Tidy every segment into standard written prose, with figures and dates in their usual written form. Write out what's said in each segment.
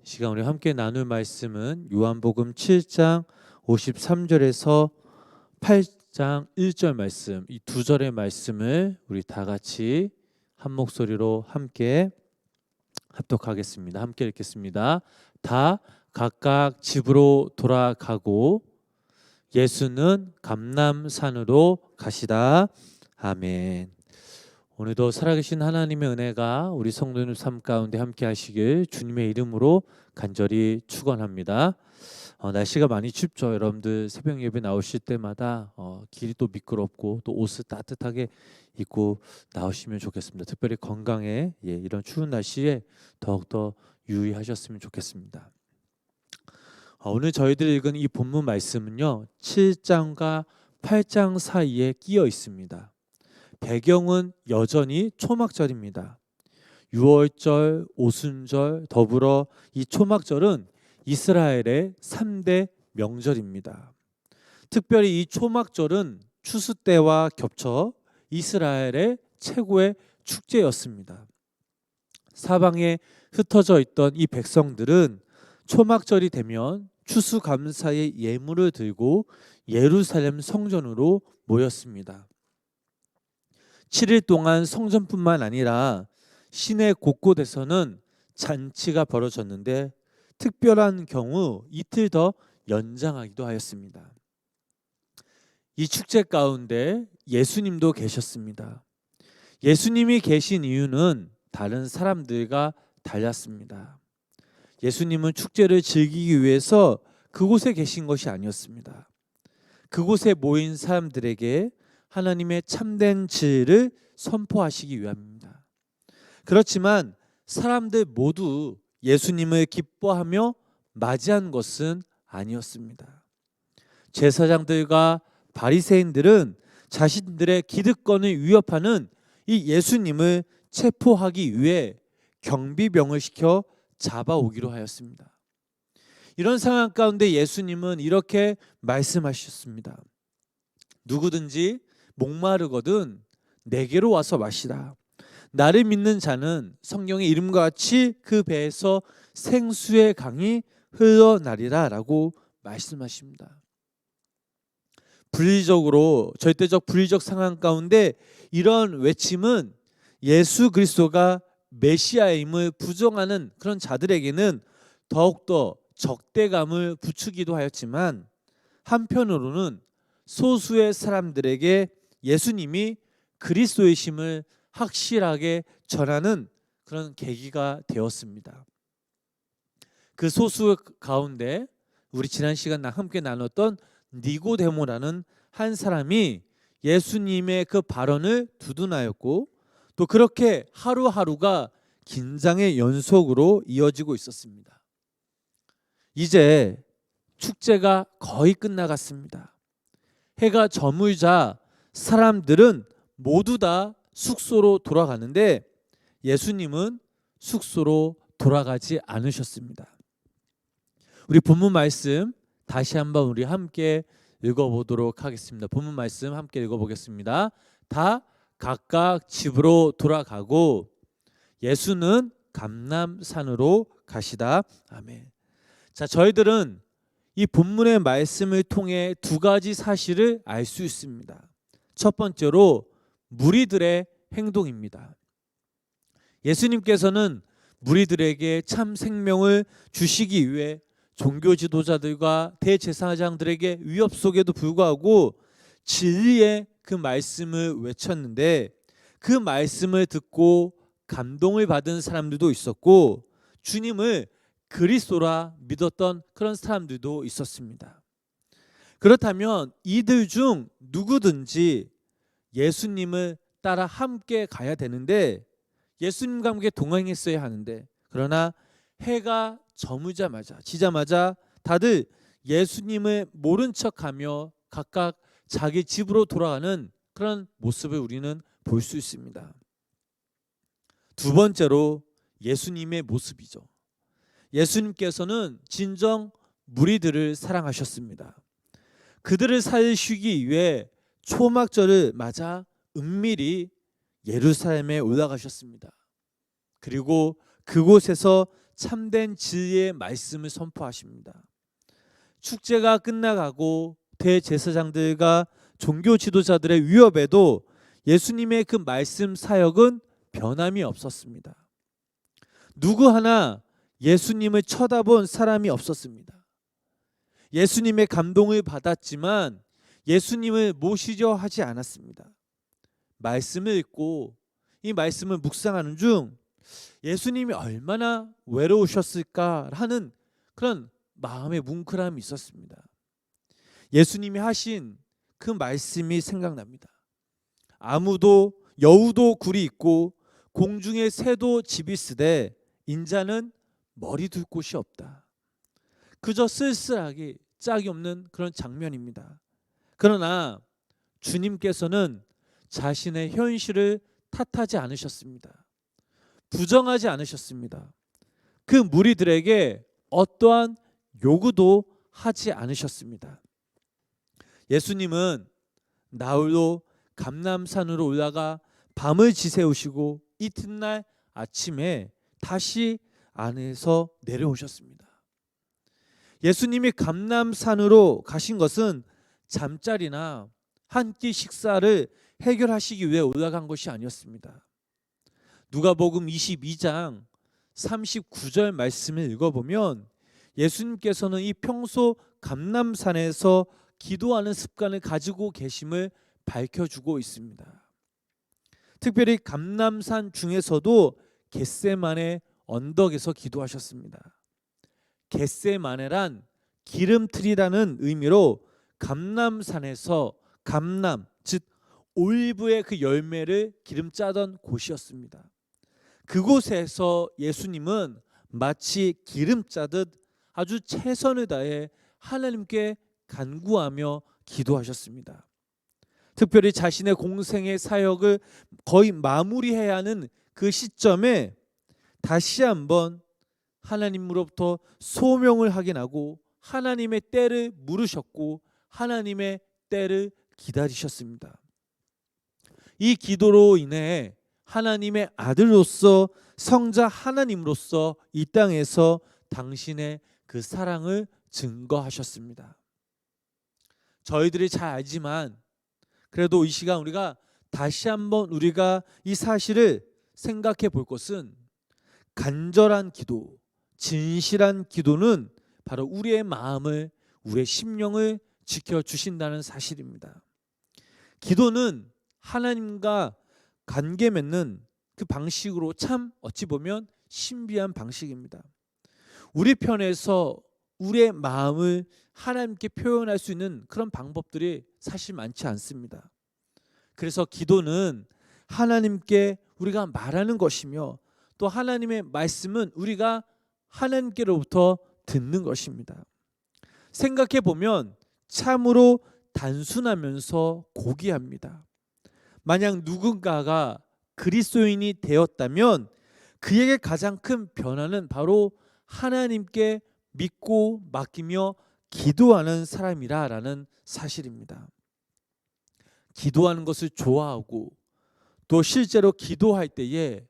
이 시간 우리 함께 나눌 말씀은 요한복음 7장 53절에서 8장 1절 말씀, 이 두 절의 말씀을 우리 다 같이 한 목소리로 함께 합독하겠습니다. 함께 읽겠습니다. 다 각각 집으로 돌아가고 예수는 감람산으로 가시다. 아멘. 오늘도 살아계신 하나님의 은혜가 우리 성도님 삶 가운데 함께 하시길 주님의 이름으로 간절히 축원합니다. 날씨가 많이 춥죠. 여러분들 새벽 예배 나오실 때마다 길이 또 미끄럽고 또 옷을 따뜻하게 입고 나오시면 좋겠습니다. 특별히 건강에 이런 추운 날씨에 더욱더 유의하셨으면 좋겠습니다. 오늘 저희들이 읽은 이 본문 말씀은요, 7장과 8장 사이에 끼어 있습니다. 배경은 여전히 초막절입니다. 유월절, 오순절 더불어 이 초막절은 이스라엘의 3대 명절입니다. 특별히 이 초막절은 추수 때와 겹쳐 이스라엘의 최고의 축제였습니다. 사방에 흩어져 있던 이 백성들은 초막절이 되면 추수감사의 예물을 들고 예루살렘 성전으로 모였습니다. 7일 동안 성전뿐만 아니라 시내 곳곳에서는 잔치가 벌어졌는데 특별한 경우 이틀 더 연장하기도 하였습니다. 이 축제 가운데 예수님도 계셨습니다. 예수님이 계신 이유는 다른 사람들과 달랐습니다. 예수님은 축제를 즐기기 위해서 그곳에 계신 것이 아니었습니다. 그곳에 모인 사람들에게 하나님의 참된 진리를 선포하시기 위함입니다. 그렇지만 사람들 모두 예수님을 기뻐하며 맞이한 것은 아니었습니다. 제사장들과 바리새인들은 자신들의 기득권을 위협하는 이 예수님을 체포하기 위해 경비병을 시켜 잡아오기로 하였습니다. 이런 상황 가운데 예수님은 이렇게 말씀하셨습니다. 누구든지 목마르거든 내게로 와서 마시라. 나를 믿는 자는 성경의 이름과 같이 그 배에서 생수의 강이 흘러나리라 라고 말씀하십니다. 절대적 불의적 상황 가운데 이런 외침은 예수 그리스도가 메시아임을 부정하는 그런 자들에게는 더욱더 적대감을 부추기도 하였지만, 한편으로는 소수의 사람들에게 예수님이 그리스도이심을 확실하게 전하는 그런 계기가 되었습니다. 그 소수 가운데 우리 지난 시간 함께 나눴던 니고데모라는 한 사람이 예수님의 그 발언을 두둔하였고, 또 그렇게 하루하루가 긴장의 연속으로 이어지고 있었습니다. 이제 축제가 거의 끝나갔습니다. 해가 저물자 사람들은 모두 다 숙소로 돌아가는데 예수님은 숙소로 돌아가지 않으셨습니다. 우리 본문 말씀 다시 한번 우리 함께 읽어보도록 하겠습니다. 본문 말씀 함께 읽어보겠습니다. 다 각각 집으로 돌아가고 예수는 감람산으로 가시다. 아멘. 자, 저희들은 이 본문의 말씀을 통해 두 가지 사실을 알 수 있습니다. 첫 번째로 무리들의 행동입니다. 예수님께서는 무리들에게 참 생명을 주시기 위해 종교 지도자들과 대제사장들에게 위협 속에도 불구하고 진리의 그 말씀을 외쳤는데, 그 말씀을 듣고 감동을 받은 사람들도 있었고 주님을 그리스도라 믿었던 그런 사람들도 있었습니다. 그렇다면 이들 중 누구든지 예수님을 따라 함께 가야 되는데, 예수님과 함께 동행했어야 하는데, 그러나 해가 지자마자 다들 예수님을 모른 척하며 각각 자기 집으로 돌아가는 그런 모습을 우리는 볼 수 있습니다. 두 번째로 예수님의 모습이죠. 예수님께서는 진정 무리들을 사랑하셨습니다. 그들을 살리시기 위해 초막절을 맞아 은밀히 예루살렘에 올라가셨습니다. 그리고 그곳에서 참된 진리의 말씀을 선포하십니다. 축제가 끝나가고 대제사장들과 종교 지도자들의 위협에도 예수님의 그 말씀 사역은 변함이 없었습니다. 누구 하나 예수님을 쳐다본 사람이 없었습니다. 예수님의 감동을 받았지만 예수님을 모시려 하지 않았습니다. 말씀을 읽고 이 말씀을 묵상하는 중 예수님이 얼마나 외로우셨을까 하는 그런 마음의 뭉클함이 있었습니다. 예수님이 하신 그 말씀이 생각납니다. 아무도 여우도 굴이 있고 공중의 새도 집이 있으되 인자는 머리 둘 곳이 없다. 그저 쓸쓸하게 짝이 없는 그런 장면입니다. 그러나 주님께서는 자신의 현실을 탓하지 않으셨습니다. 부정하지 않으셨습니다. 그 무리들에게 어떠한 요구도 하지 않으셨습니다. 예수님은 나홀로 감람산으로 올라가 밤을 지새우시고 이튿날 아침에 다시 안에서 내려오셨습니다. 예수님이 감람산으로 가신 것은 잠자리나 한 끼 식사를 해결하시기 위해 올라간 것이 아니었습니다. 누가복음 22장 39절 말씀을 읽어보면 예수님께서는 이 평소 감람산에서 기도하는 습관을 가지고 계심을 밝혀주고 있습니다. 특별히 감람산 중에서도 겟세마네 언덕에서 기도하셨습니다. 겟세마네란 기름틀이라는 의미로 감람산에서 감람, 즉 올리브의 그 열매를 기름 짜던 곳이었습니다. 그곳에서 예수님은 마치 기름 짜듯 아주 최선을 다해 하나님께 간구하며 기도하셨습니다. 특별히 자신의 공생의 사역을 거의 마무리해야 하는 그 시점에 다시 한번 하나님으로부터 소명을 확인하고 하나님의 때를 물으셨고 하나님의 때를 기다리셨습니다. 이 기도로 인해 하나님의 아들로서 성자 하나님으로서 이 땅에서 당신의 그 사랑을 증거하셨습니다. 저희들이 잘 알지만 그래도 이 시간 우리가 다시 한번 우리가 이 사실을 생각해 볼 것은 간절한 기도, 진실한 기도는 바로 우리의 마음을, 우리의 심령을 지켜주신다는 사실입니다. 기도는 하나님과 관계 맺는 그 방식으로 참 어찌 보면 신비한 방식입니다. 우리 편에서 우리의 마음을 하나님께 표현할 수 있는 그런 방법들이 사실 많지 않습니다. 그래서 기도는 하나님께 우리가 말하는 것이며 또 하나님의 말씀은 우리가 하나님께로부터 듣는 것입니다. 생각해 보면 참으로 단순하면서 고귀합니다. 만약 누군가가 그리스도인이 되었다면 그에게 가장 큰 변화는 바로 하나님께 믿고 맡기며 기도하는 사람이라는 사실입니다. 기도하는 것을 좋아하고 또 실제로 기도할 때에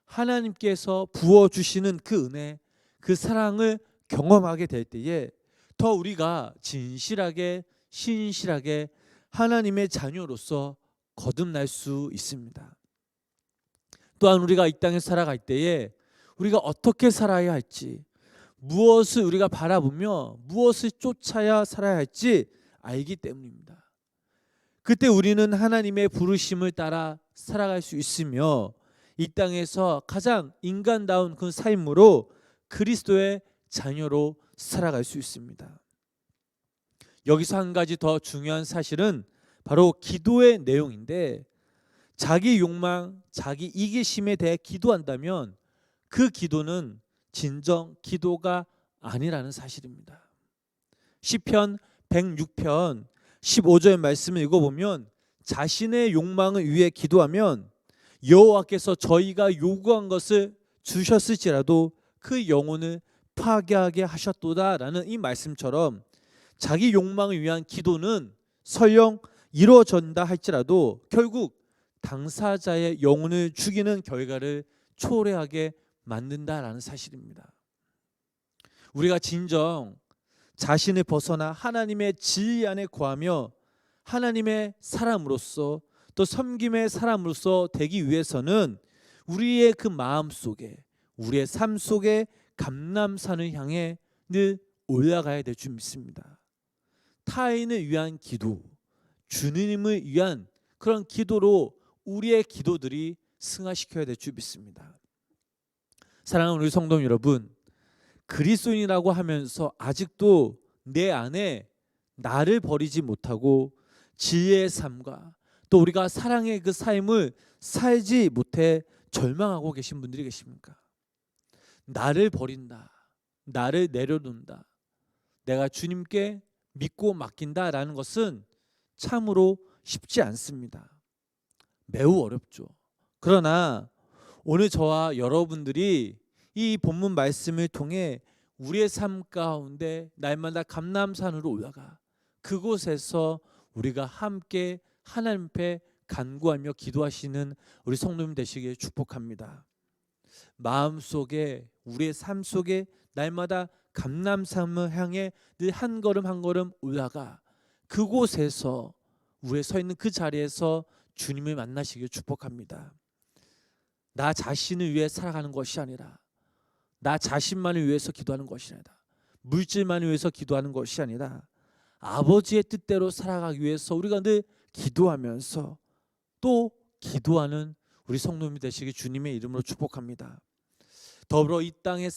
하나님께서 부어주시는 그 은혜, 그 사랑을 경험하게 될 때에 더 우리가 진실하게 신실하게 하나님의 자녀로서 거듭날 수 있습니다. 또한 우리가 이 땅에 살아갈 때에 우리가 어떻게 살아야 할지, 무엇을 우리가 바라보며 무엇을 쫓아야 살아야 할지 알기 때문입니다. 그때 우리는 하나님의 부르심을 따라 살아갈 수 있으며 이 땅에서 가장 인간다운 그 삶으로 그리스도의 자녀로 살아갈 수 있습니다. 여기서 한 가지 더 중요한 사실은 바로 기도의 내용인데, 자기 욕망, 자기 이기심에 대해 기도한다면 그 기도는 진정 기도가 아니라는 사실입니다. 시편 106편 15절 말씀을 읽어보면 자신의 욕망을 위해 기도하면 여호와께서 저희가 요구한 것을 주셨을지라도 그 영혼을 파괴하게 하셨도다라는 이 말씀처럼 자기 욕망을 위한 기도는 설령 이루어진다 할지라도 결국 당사자의 영혼을 죽이는 결과를 초래하게 만든다라는 사실입니다. 우리가 진정 자신을 벗어나 하나님의 진리 안에 거하며 하나님의 사람으로서 또 섬김의 사람으로서 되기 위해서는 우리의 그 마음 속에, 우리의 삶 속에 감람산을 향해 늘 올라가야 될 줄 믿습니다. 타인을 위한 기도, 주님을 위한 그런 기도로 우리의 기도들이 승화시켜야 될 줄 믿습니다. 사랑하는 우리 성도 여러분, 그리스도인이라고 하면서 아직도 내 안에 나를 버리지 못하고 진리의 삶과 또 우리가 사랑의 그 삶을 살지 못해 절망하고 계신 분들이 계십니까? 나를 버린다, 나를 내려놓는다, 내가 주님께 믿고 맡긴다라는 것은 참으로 쉽지 않습니다. 매우 어렵죠. 그러나 오늘 저와 여러분들이 이 본문 말씀을 통해 우리의 삶 가운데 날마다 감람산으로 올라가 그곳에서 우리가 함께 하나님 앞에 간구하며 기도하시는 우리 성도님 되시길 축복합니다. 마음속에 우리의 삶 속에 날마다 감람산을 향해 늘 한 걸음 한 걸음 올라가 그곳에서 우리의 서 있는 그 자리에서 주님을 만나시길 축복합니다. 나 자신을 위해 살아가는 것이 아니라 나 자신만을 위해서 기도하는 것이 아니라 물질만을 위해서 기도하는 것이 아니라 아버지의 뜻대로 살아가기 위해서 우리가 늘 기도하면서 또 기도하는 우리 성도님이 되시길 주님의 이름으로 축복합니다. 더불어 이 땅에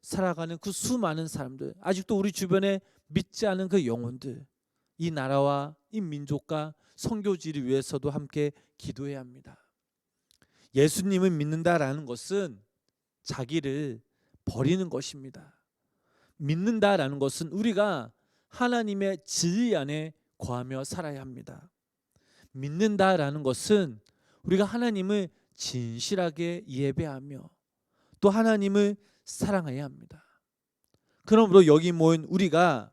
살아가는 그 수많은 사람들, 아직도 우리 주변에 믿지 않은 그 영혼들, 이 나라와 이 민족과 선교지를 위해서도 함께 기도해야 합니다. 예수님을 믿는다라는 것은 자기를 버리는 것입니다. 믿는다라는 것은 우리가 하나님의 진리 안에 거하며 살아야 합니다. 믿는다라는 것은 우리가 하나님을 진실하게 예배하며 또 하나님을 사랑해야 합니다. 그러므로 여기 모인 우리가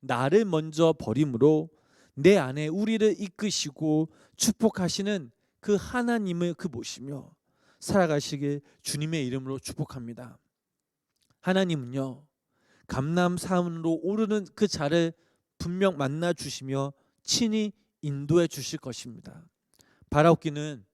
나를 먼저 버림으로 내 안에 우리를 이끄시고 축복하시는 그 하나님을 모시며 살아가시길 주님의 이름으로 축복합니다. 하나님은요, 감람산으로 오르는 그 자를 분명 만나 주시며 친히 인도해 주실 것입니다. 바라옵기는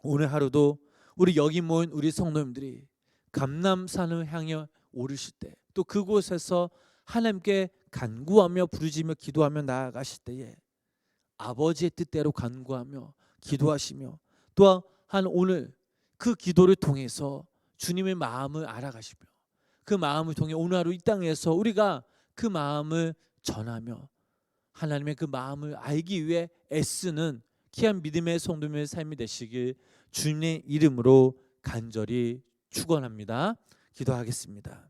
오늘 하루도 우리 여기 모인 우리 성도님들이 감람산을 향해 오르실 때 또 그곳에서 하나님께 간구하며 부르짖며 기도하며 나아가실 때에 아버지의 뜻대로 간구하며 기도하시며 또한 오늘 그 기도를 통해서 주님의 마음을 알아가시며 그 마음을 통해 오늘 하루 이 땅에서 우리가 그 마음을 전하며 하나님의 그 마음을 알기 위해 애쓰는 귀한 믿음의 성도님의 삶이 되시길 주님의 이름으로 간절히 축원합니다. 기도하겠습니다.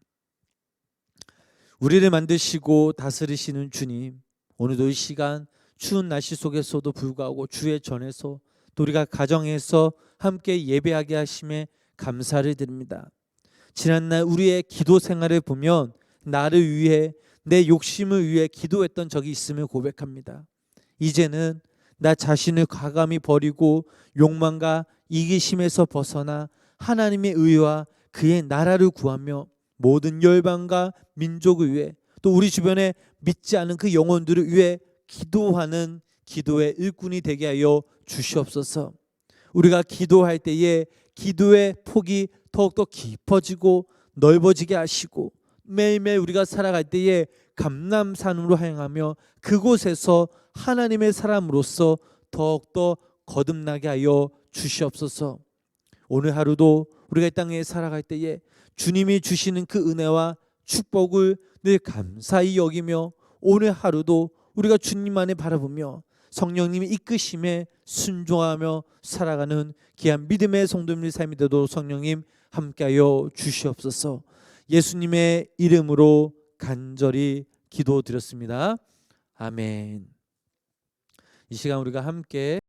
우리를 만드시고 다스리시는 주님, 오늘도 이 시간 추운 날씨 속에서도 불구하고 주의 전에서 또 우리가 가정에서 함께 예배하게 하심에 감사를 드립니다. 지난날 우리의 기도 생활을 보면 나를 위해 내 욕심을 위해 기도했던 적이 있음을 고백합니다. 이제는 나 자신을 과감히 버리고 욕망과 이기심에서 벗어나 하나님의 의와 그의 나라를 구하며 모든 열방과 민족을 위해 또 우리 주변에 믿지 않은 그 영혼들을 위해 기도하는 기도의 일꾼이 되게 하여 주시옵소서. 우리가 기도할 때에 기도의 폭이 더욱더 깊어지고 넓어지게 하시고 매일매일 우리가 살아갈 때에 감람산으로 향하며 그곳에서 하나님의 사람으로서 더욱더 거듭나게 하여 주시옵소서. 오늘 하루도 우리가 이 땅에 살아갈 때에 주님이 주시는 그 은혜와 축복을 늘 감사히 여기며 오늘 하루도 우리가 주님 안에 바라보며 성령님이 이끄심에 순종하며 살아가는 귀한 믿음의 성도님의 삶이 되도록 성령님 함께하여 주시옵소서. 예수님의 이름으로 간절히 기도드렸습니다. 아멘. 이 시간 우리가 함께